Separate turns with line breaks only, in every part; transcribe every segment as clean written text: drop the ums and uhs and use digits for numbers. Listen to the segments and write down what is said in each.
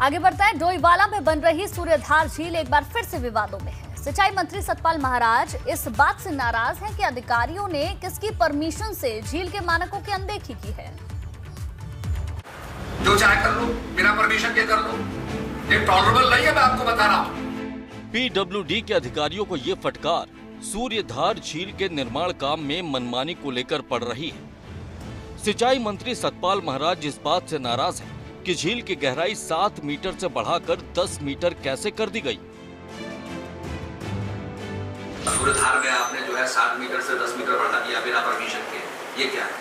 आगे बढ़ते हैं। डोईवाला में बन रही सूर्यधार झील एक बार फिर से विवादों में है। सिंचाई मंत्री सतपाल महाराज इस बात से नाराज हैं कि अधिकारियों ने किसकी परमिशन से झील के मानकों की अनदेखी की है।
जो चाहे कर लो, बिना परमिशन के कर लो, ये टॉलरेबल नहीं है, मैं आपको बता रहा हूं।
पीडब्ल्यूडी के अधिकारियों को ये फटकार सूर्यधार झील के निर्माण काम में मनमानी को लेकर पड़ रही है। सिंचाई मंत्री सतपाल महाराज इस बात से नाराज हैं कि झील की गहराई 7 मीटर से बढ़ाकर 10 मीटर कैसे कर दी गई।
सूर्यधार में आपने जो है 7 मीटर से 10 मीटर बढ़ा दिया बिना परमिशन के, ये क्या है?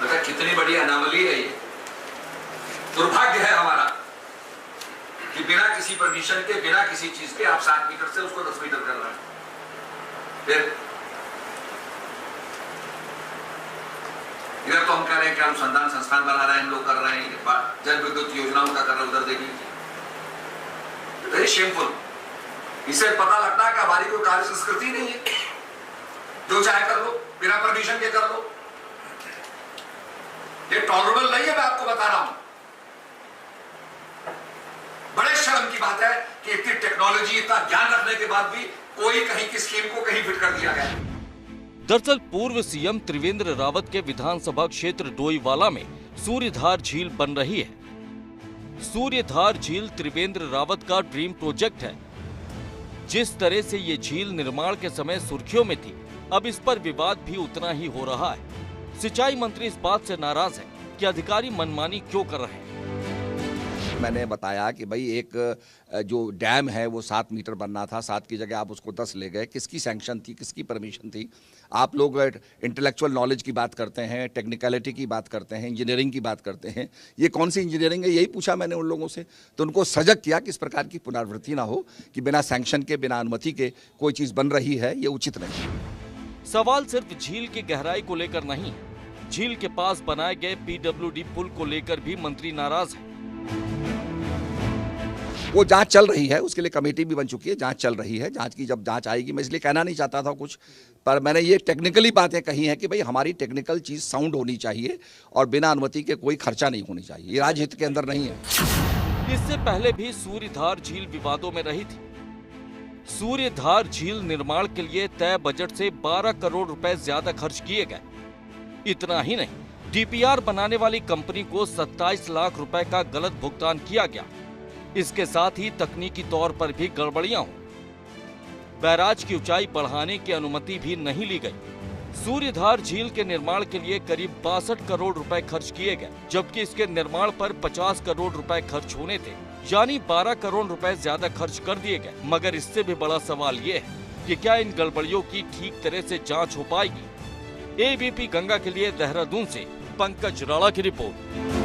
मतलब कितनी बड़ी अनामली है ये। दुर्भाग्य है हमारा कि बिना किसी परमिशन के, बिना किसी चीज के आप 7 मीटर से उसको 10 मीटर कर रहे हैं। फिर इधर तो हम कह रहे हैं कि अनुसंधान संस्थान बना रहे हैं, हम लोग कर रहे हैं, जल विद्युत योजनाओं का कर रहे हैं, उधर देख लीजिए। Very shameful. इससे पता लगता है कि हमारी कोई कार्य संस्कृति नहीं है। जो चाहे कर लो, बिना परमिशन के कर लो, ये टॉलरेबल नहीं है, मैं आपको बता रहा हूं। बड़े शर्म की बात है कि इतनी टेक्नोलॉजी, इतना ज्ञान रखने के बाद भी कोई कहीं की स्कीम को कहीं फिट कर दिया गया।
दरअसल पूर्व सीएम त्रिवेंद्र रावत के विधानसभा क्षेत्र डोईवाला में सूर्यधार झील बन रही है। सूर्यधार झील त्रिवेंद्र रावत का ड्रीम प्रोजेक्ट है। जिस तरह से ये झील निर्माण के समय सुर्खियों में थी, अब इस पर विवाद भी उतना ही हो रहा है। सिंचाई मंत्री इस बात से नाराज है कि अधिकारी मनमानी क्यों कर रहे हैं।
मैंने बताया कि भाई एक जो डैम है वो 7 मीटर बनना था, 7 की जगह आप उसको 10 ले गए। किसकी सैंक्शन थी, किसकी परमिशन थी? आप लोग इंटेलेक्चुअल नॉलेज की बात करते हैं, टेक्निकलिटी की बात करते हैं, इंजीनियरिंग की बात करते हैं। ये कौन सी इंजीनियरिंग है, यही पूछा मैंने उन लोगों से। तो उनको सजग किया कि इस प्रकार की पुनरावृत्ति ना हो कि बिना सैंक्शन के, बिना अनुमति के कोई चीज़ बन रही है, ये उचित नहीं।
सवाल सिर्फ झील की गहराई को लेकर नहीं है। झील के पास बनाए गए पीडब्ल्यूडी पुल को लेकर भी मंत्री नाराज है।
वो जांच चल रही है, उसके लिए कमेटी भी बन चुकी है, जांच चल रही है। जांच की जब जांच आएगी, मैं इसलिए कहना नहीं चाहता था कुछ, पर मैंने ये टेक्निकली बातें कही हैं कि भाई हमारी टेक्निकल चीज़ साउंड होनी चाहिए और बिना अनुमति के कोई खर्चा नहीं होनी चाहिए। ये राजहित के अंदर नहीं है।
इससे पहले भी सूर्यधार झील विवादों में रही थी। सूर्यधार झील निर्माण के लिए तय बजट से 12 करोड़ रुपए ज्यादा खर्च किए गए। इतना ही नहीं, डीपीआर बनाने वाली कंपनी को 27 लाख रुपए का गलत भुगतान किया गया। इसके साथ ही तकनीकी तौर पर भी गड़बड़ियां हुई। बैराज की ऊंचाई बढ़ाने की अनुमति भी नहीं ली गई। सूर्यधार झील के निर्माण के लिए करीब 62 करोड़ रुपए खर्च किए गए, जबकि इसके निर्माण पर 50 करोड़ रुपए खर्च होने थे, यानी 12 करोड़ रुपए ज्यादा खर्च कर दिए गए। मगर इससे भी बड़ा सवाल ये है कि क्या इन गड़बड़ियों की ठीक तरह से जांच हो पाएगी। एबीपी गंगा के लिए देहरादून से पंकज राणा की रिपोर्ट।